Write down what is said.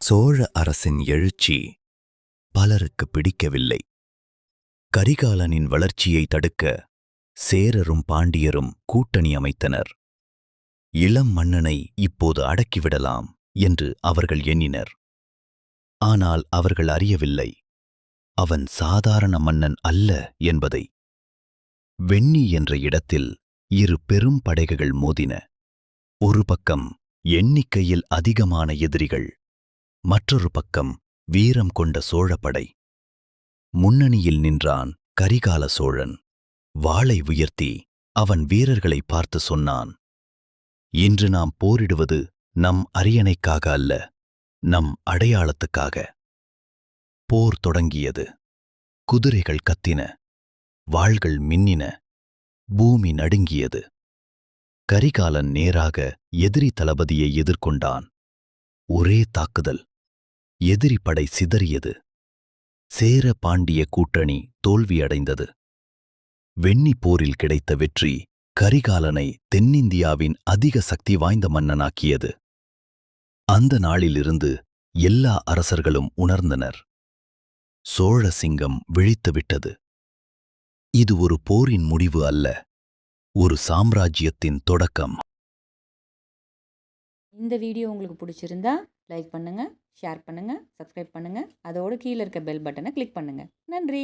சோழ அரசின் எழுச்சி பலருக்கு பிடிக்கவில்லை. கரிகாலனின் வளர்ச்சியை தடுக்க சேரரும் பாண்டியரும் கூட்டணி அமைத்தனர். இளம் மன்னனை இப்போது அடக்கிவிடலாம் என்று அவர்கள் எண்ணினர். ஆனால் அவர்கள் அறியவில்லை, அவன் சாதாரண மன்னன் அல்ல என்பதை. வெண்ணி என்ற இடத்தில் இரு பெரும் படைகள் மோதின. ஒரு பக்கம் எண்ணிக்கையில் அதிகமான எதிரிகள், மற்றொரு பக்கம் வீரம் கொண்ட சோழப்படை. முன்னணியில் நின்றான் கரிகால சோழன். வாளை உயர்த்தி அவன் வீரர்களை பார்த்து சொன்னான், இன்று நாம் போரிடுவது நம் அரியணைக்காக அல்ல, நம் அடையாளத்துக்காக. போர் தொடங்கியது. குதிரைகள் கத்தின, வாள்கள் மின்னின, பூமி நடுங்கியது. கரிகாலன் நேராக எதிரி தளபதியை எதிர்கொண்டான். ஒரே தாக்குதல். எதிரி படை சிதறியது. சேர பாண்டிய கூட்டணி தோல்வியடைந்தது. வெண்ணி போரில் கிடைத்த வெற்றி கரிகாலனை தென்னிந்தியாவின் அதிக சக்தி வாய்ந்த மன்னனாக்கியது. அந்த நாளிலிருந்து எல்லா அரசர்களும் உணர்ந்தனர், சோழ சிங்கம் விழித்துவிட்டது. இது ஒரு போரின் முடிவு அல்ல, ஒரு சாம்ராஜ்யத்தின் தொடக்கம். இந்த வீடியோ உங்களுக்கு பிடிச்சிருந்தா லைக் பண்ணுங்கள், ஷேர் பண்ணுங்கள், சப்ஸ்கிரைப் பண்ணுங்கள். அதோடு கீழே இருக்க பெல் பட்டனை கிளிக் பண்ணுங்கள். நன்றி.